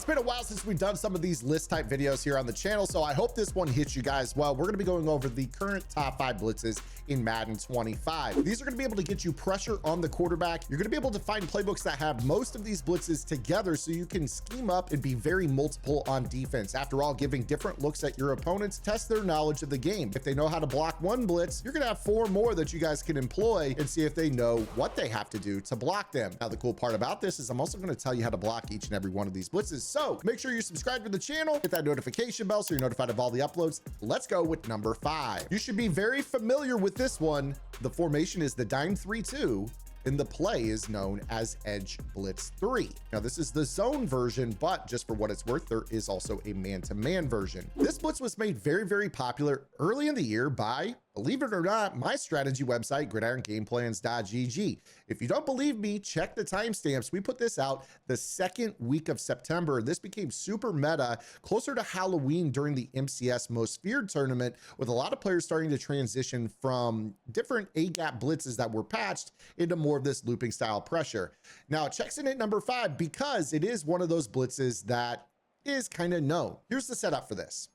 been a while since we've done some of these list type videos here on the channel, so I hope this one hits you guys well. We're going to be going over the current top 5 blitzes in Madden 25. These are going to be able to get you pressure on the quarterback. You're going to be able to find playbooks that have most of these blitzes together so you can scheme up and be very multiple on defense. After all, giving different looks at your opponents, test their knowledge of the game. If they know how to block one blitz, you're going to have 4 more that you guys can employ and see if they know what they have to do to block them. Now, the cool part about this is I'm also going to tell you how to block each and every one of these blitzes. So make sure you subscribe to the channel, hit that notification bell so you're notified of all the uploads. Let's go with number 5. You should be very familiar with this one. The formation is the dime 3-2. And the play is known as Edge Blitz 3. Now, this is the zone version, but just for what it's worth, there is also a man-to-man version. This blitz was made very, very popular early in the year by, believe it or not, my strategy website, gridirongameplans.gg. If you don't believe me, check the timestamps. We put this out the second week of September. This became super meta closer to Halloween during the MCS Most Feared tournament, with a lot of players starting to transition from different A-gap blitzes that were patched into more of this looping style pressure. Now, it checks in at number 5 because it is one of those blitzes that is kind of known. Here's the setup for this.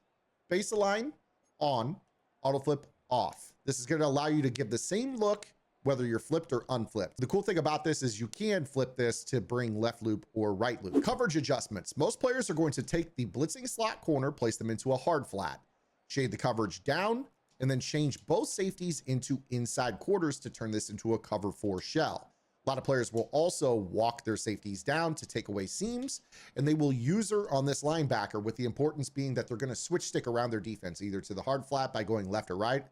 Baseline on, auto flip off. This is going to allow you to give the same look whether you're flipped or unflipped. The cool thing about this is you can flip this to bring left loop or right loop. Coverage adjustments. Most players are going to take the blitzing slot corner, place them into a hard flat, shade the coverage down, and then change both safeties into inside quarters to turn this into a cover 4 shell. A lot of players will also walk their safeties down to take away seams, and they will user on this linebacker, with the importance being that they're going to switch stick around their defense, either to the hard flat by going left or right,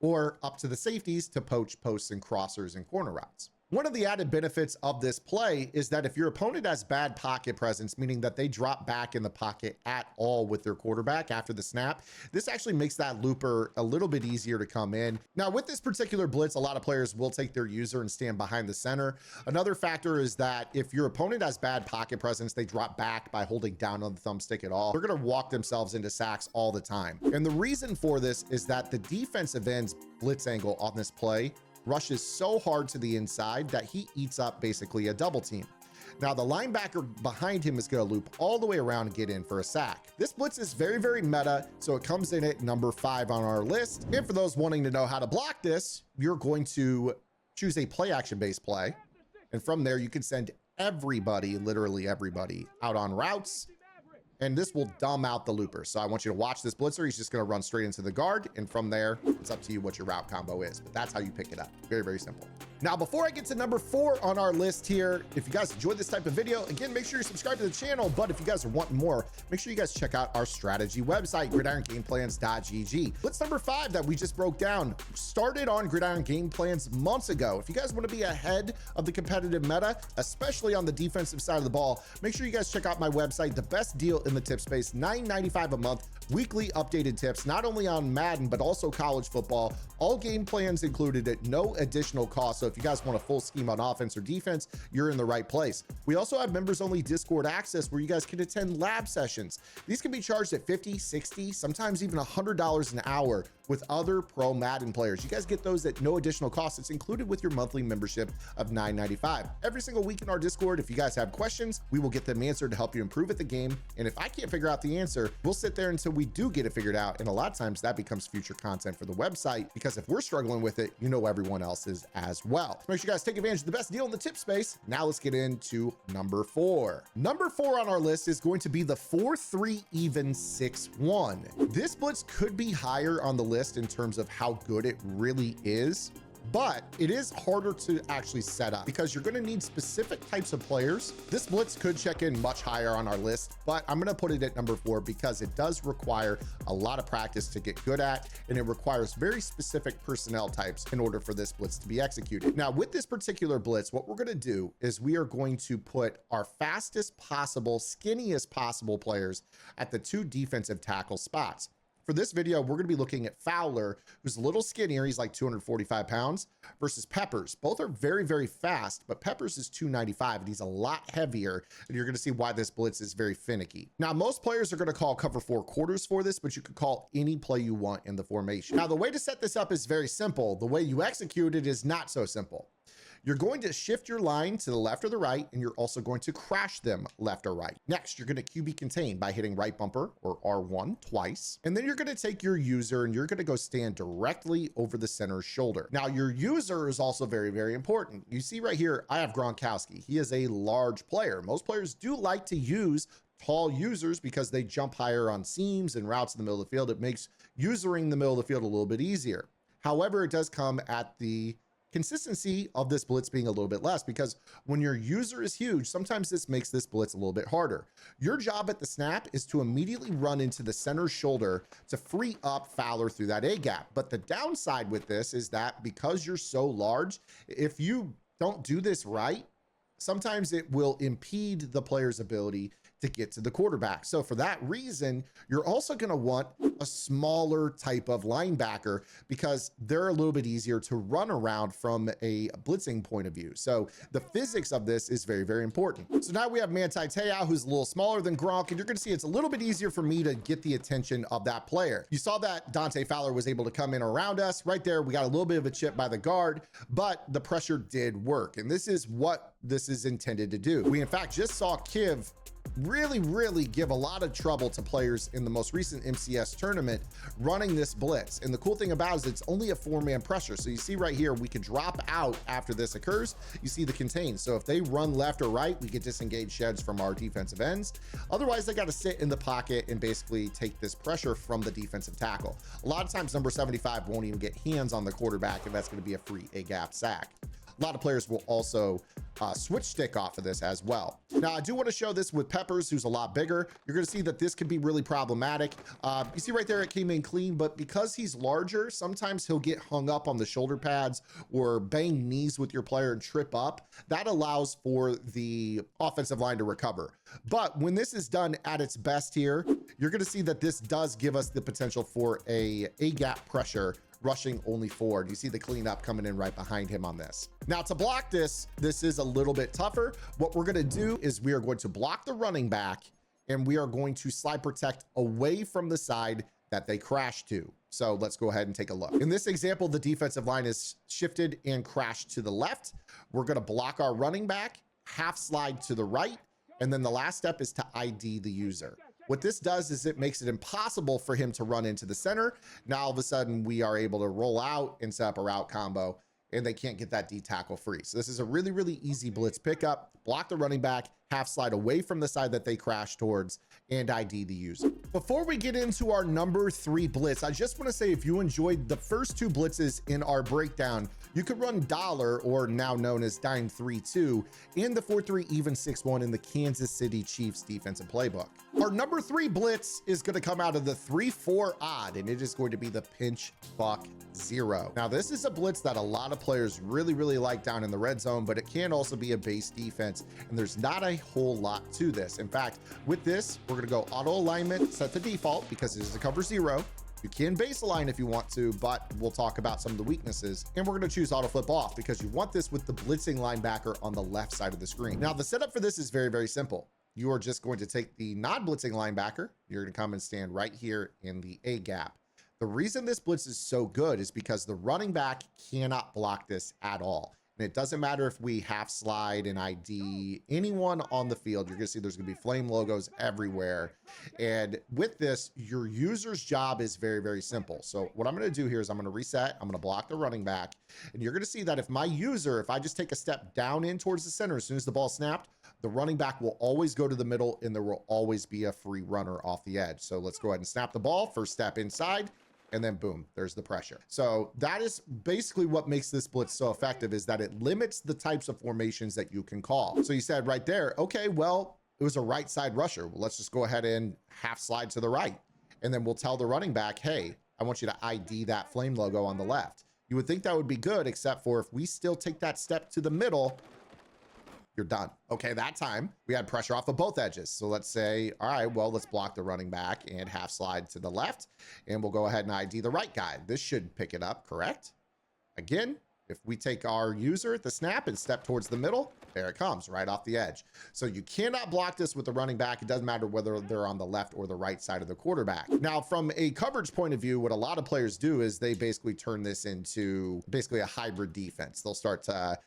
or up to the safeties to poach posts and crossers and corner routes. One of the added benefits of this play is that if your opponent has bad pocket presence, meaning that they drop back in the pocket at all with their quarterback after the snap, this actually makes that looper a little bit easier to come in. Now, with this particular blitz, a lot of players will take their user and stand behind the center. Another factor is that if your opponent has bad pocket presence, they drop back by holding down on the thumbstick at all. They're going to walk themselves into sacks all the time. And the reason for this is that the defensive end's blitz angle on this play rushes so hard to the inside that he eats up basically a double team. Now, the linebacker behind him is going to loop all the way around and get in for a sack. This blitz is very, very meta, so it comes in at number 5 on our list. And for those wanting to know how to block this, you're going to choose a play action based play. And from there, you can send everybody, literally everybody, out on routes. And this will dumb out the looper. So I want you to watch this blitzer. He's just going to run straight into the guard. And from there, it's up to you what your route combo is. But that's how you pick it up. Very, very simple. Now, before I get to number 4 on our list here, if you guys enjoyed this type of video, again, make sure you subscribe to the channel. But if you guys are wanting more, make sure you guys check out our strategy website, gridirongameplans.gg. Blitz number 5 that we just broke down started on Gridiron Game Plans months ago. If you guys want to be ahead of the competitive meta, especially on the defensive side of the ball, make sure you guys check out my website. The best deal in the tip space, $9.95 a month, weekly updated tips, not only on Madden, but also college football, all game plans included at no additional cost. So if you guys want a full scheme on offense or defense, you're in the right place. We also have members only Discord access where you guys can attend lab sessions. These can be charged at $50, $60, sometimes even $100 an hour with other pro Madden players. You guys get those at no additional cost. It's included with your monthly membership of $9.95. Every single week in our Discord, if you guys have questions, we will get them answered to help you improve at the game. And if I can't figure out the answer, we'll sit there until we do get it figured out. And a lot of times that becomes future content for the website, because if we're struggling with it, you know everyone else is as well. Make sure you guys take advantage of the best deal in the tip space. Now let's get into number 4. Number 4 on our list is going to be the 4-3 even 6-1. This blitz could be higher on the list in terms of how good it really is, but it is harder to actually set up because you're going to need specific types of players. This blitz could check in much higher on our list, but I'm going to put it at number 4 because it does require a lot of practice to get good at, and it requires very specific personnel types in order for this blitz to be executed. Now, with this particular blitz, what we're going to do is we are going to put our fastest possible, skinniest possible players at the 2 defensive tackle spots. For this video, we're going to be looking at Fowler, who's a little skinnier. He's like 245 pounds, versus Peppers. Both are very, very fast, but Peppers is 295, and he's a lot heavier, and you're going to see why this blitz is very finicky. Now, most players are going to call cover 4 quarters for this, but you could call any play you want in the formation. Now, the way to set this up is very simple. The way you execute it is not so simple. You're going to shift your line to the left or the right, and you're also going to crash them left or right. Next, you're going to QB contain by hitting right bumper or R1 twice. And then you're going to take your user and you're going to go stand directly over the center shoulder. Now, your user is also very, very important. You see right here, I have Gronkowski. He is a large player. Most players do like to use tall users because they jump higher on seams and routes in the middle of the field. It makes usering the middle of the field a little bit easier. However, it does come at the consistency of this blitz being a little bit less, because when your user is huge, sometimes this makes this blitz a little bit harder. Your job at the snap is to immediately run into the center shoulder to free up Fowler through that A gap. But the downside with this is that because you're so large, if you don't do this right, sometimes it will impede the player's ability to get to the quarterback. So for that reason, you're also going to want a smaller type of linebacker because they're a little bit easier to run around from a blitzing point of view. So the physics of this is very, very important. So now we have Manti Te'o, who's a little smaller than Gronk, and you're going to see it's a little bit easier for me to get the attention of that player. You saw that Dante Fowler was able to come in around us right there. We got a little bit of a chip by the guard, but the pressure did work. And this is what this is intended to do. We in fact just saw Kiv really give a lot of trouble to players in the most recent MCS tournament running this blitz. And the cool thing about it is it's only a 4-man pressure. So you see right here, we can drop out after this occurs. You see the contain. So if they run left or right, we can disengage sheds from our defensive ends. Otherwise, they got to sit in the pocket and basically take this pressure from the defensive tackle. A lot of times, number 75 won't even get hands on the quarterback, and that's going to be a free A-gap sack. A lot of players will also switch stick off of this as well. Now, I do want to show this with Peppers, who's a lot bigger. You're going to see that this can be really problematic. You see right there, it came in clean, but because he's larger, sometimes he'll get hung up on the shoulder pads or bang knees with your player and trip up. That allows for the offensive line to recover. But when this is done at its best here, you're going to see that this does give us the potential for a gap pressure rushing only forward. You see the cleanup coming in right behind him on this. Now to block this is a little bit tougher. What we're going to do is we are going to block the running back and we are going to slide protect away from the side that they crash to. So let's go ahead and take a look. In this example, the defensive line is shifted and crashed to the left. We're going to block our running back, half slide to the right, and then the last step is to ID the user. What this does is it makes it impossible for him to run into the center. Now, all of a sudden, we are able to roll out and set up a route combo, and they can't get that D tackle free. So this is a really easy blitz pickup. Block the running back, half slide away from the side that they crash towards, and ID the user. Before we get into our number 3 blitz, I just want to say if you enjoyed the first 2 blitzes in our breakdown, you could run Dollar, or now known as Dime 3-2, in the 4-3 even 6-1 in the Kansas City Chiefs defensive playbook. Our number 3 blitz is going to come out of the 3-4 odd, and it is going to be the pinch buck 0. Now, this is a blitz that a lot of players really like down in the red zone, but it can also be a base defense, and there's not a whole lot to this. In fact, with this, we're going to go auto alignment, set the default because it is a cover 0. You can base align if you want to, but we'll talk about some of the weaknesses. And we're going to choose auto flip off because you want this with the blitzing linebacker on the left side of the screen. Now, the setup for this is very simple. You are just going to take the non-blitzing linebacker. You're going to come and stand right here in the A gap. The reason this blitz is so good is because the running back cannot block this at all. And it doesn't matter if we half slide and ID anyone on the field. You're going to see there's going to be flame logos everywhere. And with this, your user's job is very simple. So what I'm going to do here is I'm going to reset. I'm going to block the running back. And you're going to see that if my user, if I just take a step down in towards the center, as soon as the ball snapped, the running back will always go to the middle and there will always be a free runner off the edge. So let's go ahead and snap the ball. First step inside. And then boom, there's the pressure. So that is basically what makes this blitz so effective, is that it limits the types of formations that you can call. So you said right there, okay, well, it was a right side rusher. Well, let's just go ahead and half slide to the right. And then we'll tell the running back, hey, I want you to ID that flame logo on the left. You would think that would be good, except for if we still take that step to the middle, you're done. Okay, that time we had pressure off of both edges. So let's say, all right, well, let's block the running back and half slide to the left, and we'll go ahead and ID the right guy. This should pick it up, correct? Again, If we take our user at the snap and step towards the middle, there it comes right off the edge. So you cannot block this with the running back. It doesn't matter whether they're on the left or the right side of the quarterback. Now, from a coverage point of view, what a lot of players do is they basically turn this into basically a hybrid defense. They'll start to,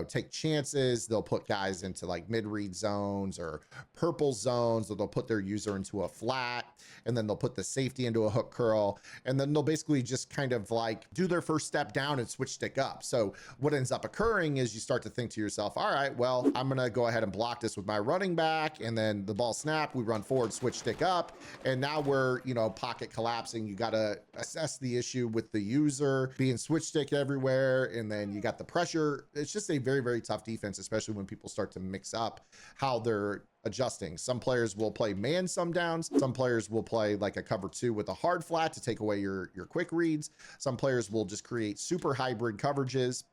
take chances. They'll put guys into like mid-read zones or purple zones, or they'll put their user into a flat, and then they'll put the safety into a hook curl, and then they'll basically just kind of like do their first step down and switch stick up. So what ends up occurring is you start to think to yourself, all right, well, I'm going to go ahead and block this with my running back, and then the ball snap, we run forward, switch stick up, and now we're, pocket collapsing. You got to assess the issue with the user being switch stick everywhere, and then you got the pressure. It's just a very, very tough defense, especially when people start to mix up how they're adjusting. Some players will play man some downs. Some players will play like a cover 2 with a hard flat to take away your quick reads. Some players will just create super hybrid coverages.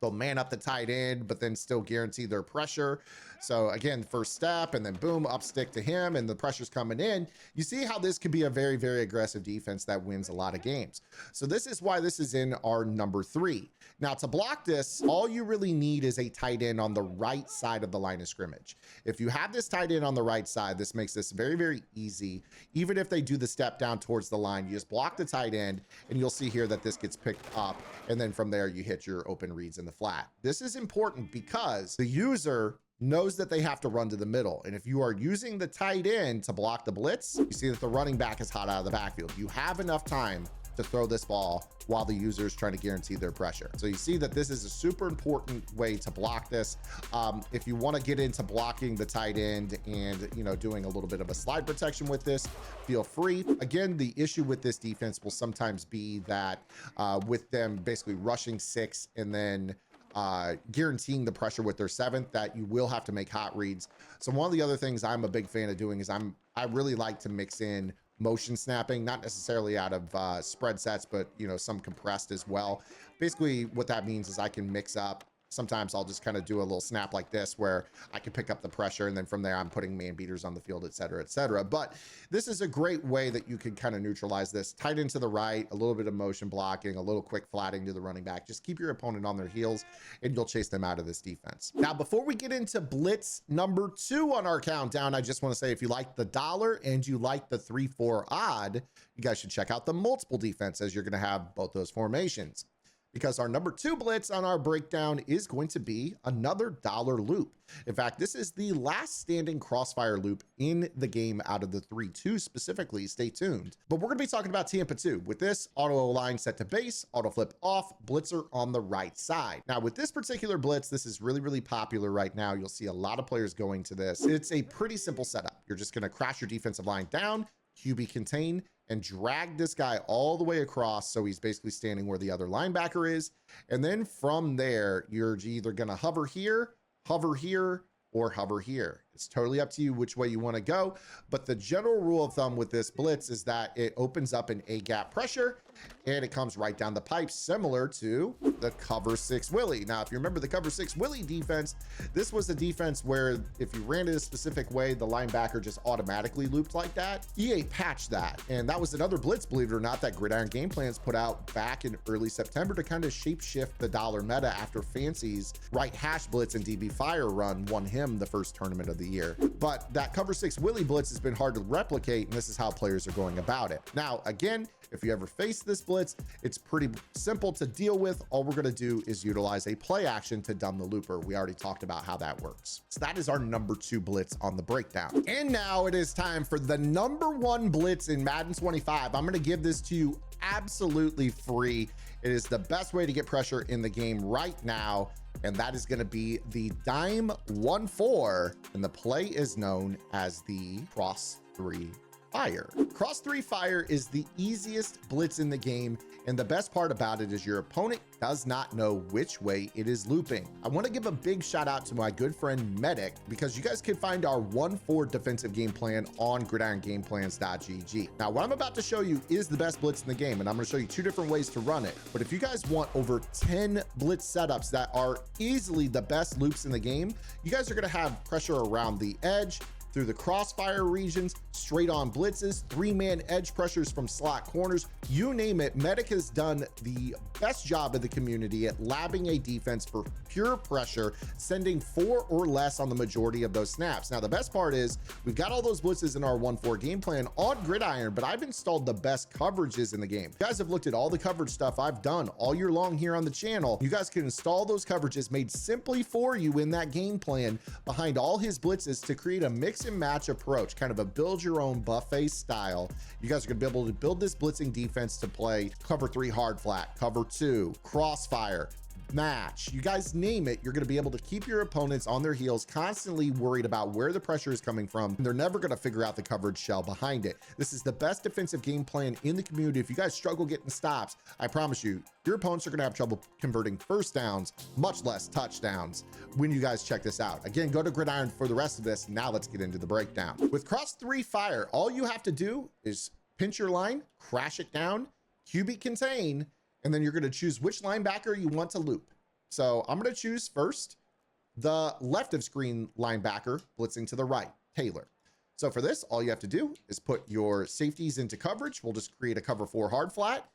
They'll man up the tight end, but then still guarantee their pressure. So again, first step, and then boom, up stick to him, and the pressure's coming in. You see how this could be a very, very aggressive defense that wins a lot of games. So this is why this is in our number 3. Now, to block this, all you really need is a tight end on the right side of the line of scrimmage. If you have this tight end on the right side, this makes this very, very easy. Even if they do the step down towards the line, you just block the tight end, and you'll see here that this gets picked up, and then from there, you hit your open reads in the flat. This is important because the user knows that they have to run to the middle. And if you are using the tight end to block the blitz, you see that the running back is hot out of the backfield. You have enough time to throw this ball while the user is trying to guarantee their pressure. So you see that this is a super important way to block this. If you want to get into blocking the tight end and, doing a little bit of a slide protection with this, feel free. Again, the issue with this defense will sometimes be that with them basically rushing 6 and then guaranteeing the pressure with their 7th, that you will have to make hot reads. So one of the other things I'm a big fan of doing is I really like to mix in motion snapping, not necessarily out of spread sets, but some compressed as well. Basically what that means is I can mix up. Sometimes I'll just kind of do a little snap like this where I can pick up the pressure, and then from there I'm putting man beaters on the field, et cetera, et cetera. But this is a great way that you can kind of neutralize this. Tight end to the right, a little bit of motion blocking, a little quick flatting to the running back. Just keep your opponent on their heels and you'll chase them out of this defense. Now, before we get into blitz number 2 on our countdown, I just want to say, if you like the dollar and you like the 3-4 odd, you guys should check out the multiple defense, as you're going to have both those formations. Because our number 2 blitz on our breakdown is going to be another dollar loop. In fact, this is the last standing crossfire loop in the game out of the 3-2 specifically. Stay tuned. But we're going to be talking about Tampa 2. With this, auto line set to base, auto flip off, blitzer on the right side. Now, with this particular blitz, this is really, really popular right now. You'll see a lot of players going to this. It's a pretty simple setup. You're just going to crash your defensive line down, QB contain, and drag this guy all the way across, so he's basically standing where the other linebacker is. And then from there, you're either going to hover here, or hover here. It's totally up to you which way you want to go. But the general rule of thumb with this blitz is that it opens up an A-gap pressure and it comes right down the pipe, similar to the cover 6 Willie. Now, if you remember the cover 6 Willie defense, this was a defense where if you ran it a specific way, the linebacker just automatically looped like that. EA patched that. And that was another blitz, believe it or not, that Gridiron Game Plans put out back in early September to kind of shape shift the dollar meta after Fancy's right hash blitz and DB Fire run won him the first tournament of the year. But that cover 6 Willie blitz has been hard to replicate, and this is how players are going about it. Now, again, if you ever face this blitz, it's pretty simple to deal with. All we're going to do is utilize a play action to dumb the looper. We already talked about how that works. So that is our number 2 blitz on the breakdown. And now it is time for the number 1 blitz in Madden 25. I'm going to give this to you absolutely free. It is the best way to get pressure in the game right now, and that is going to be the dime 1-4, and the play is known as the cross 3 fire. Cross 3 fire is the easiest blitz in the game, and the best part about it is your opponent does not know which way it is looping. I want to give a big shout out to my good friend Medic, because you guys can find our 1-4 defensive game plan on gridirongameplans.gg. Now, what I'm about to show you is the best blitz in the game, and I'm going to show you 2 different ways to run it. But if you guys want over 10 blitz setups that are easily the best loops in the game, you guys are going to have pressure around the edge, through the crossfire regions, straight on blitzes, 3-man edge pressures from slot corners, you name it. Medic has done the best job of the community at labbing a defense for pure pressure, sending 4 or less on the majority of those snaps. Now, the best part is we've got all those blitzes in our 1-4 game plan on Gridiron, but I've installed the best coverages in the game. You guys have looked at all the coverage stuff I've done all year long here on the channel. You guys can install those coverages made simply for you in that game plan behind all his blitzes to create a mix and match approach, kind of a build your own buffet style. You guys are going to be able to build this blitzing defense to play cover 3 hard flat, cover 2, crossfire, match, you guys name it. You're going to be able to keep your opponents on their heels, constantly worried about where the pressure is coming from. They're never going to figure out the coverage shell behind it. This is the best defensive game plan in the community. If you guys struggle getting stops, I promise you, your opponents are going to have trouble converting first downs, much less touchdowns, when you guys check this out. Again, go to Gridiron for the rest of this. Now let's get into the breakdown. With cross 3 fire, all you have to do is pinch your line, crash it down, QB contain, and then you're going to choose which linebacker you want to loop. So I'm going to choose first the left of screen linebacker, blitzing to the right, Taylor. So for this, all you have to do is put your safeties into coverage. We'll just create a cover 4 hard flat,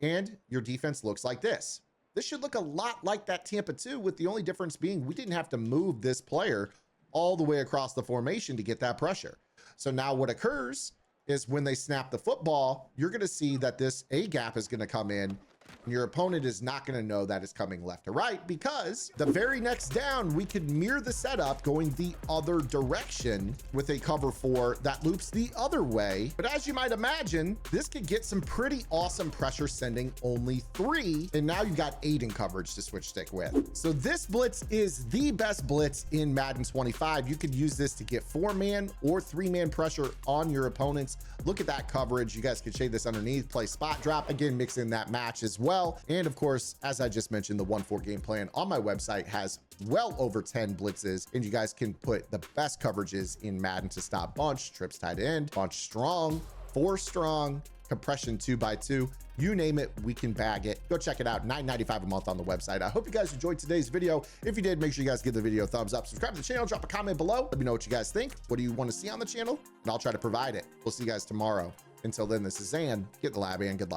and your defense looks like this. This should look a lot like that Tampa 2, with the only difference being we didn't have to move this player all the way across the formation to get that pressure. So now what occurs is when they snap the football, you're going to see that this A gap is going to come in, and your opponent is not going to know that it's coming left to right, because the very next down, we could mirror the setup going the other direction with a cover 4 that loops the other way. But as you might imagine, this could get some pretty awesome pressure, sending only 3. And now you've got 8 in coverage to switch stick with. So this blitz is the best blitz in Madden 25. You could use this to get 4-man or 3-man pressure on your opponents. Look at that coverage. You guys can shade this underneath, play spot drop, again, mix in that match as well. And of course, as I just mentioned, the 1-4 game plan on my website has well over 10 blitzes, and you guys can put the best coverages in Madden to stop bunch, trips tight end, bunch strong, 4 strong, compression 2x2, you name it, we can bag it. Go check it out, $9.95 a month on the website. I hope you guys enjoyed today's video. If you did, make sure you guys give the video a thumbs up, subscribe to the channel, drop a comment below. Let me know what you guys think. What do you want to see on the channel? And I'll try to provide it. We'll see you guys tomorrow. Until then, this is Zan. Get in the lab and good luck.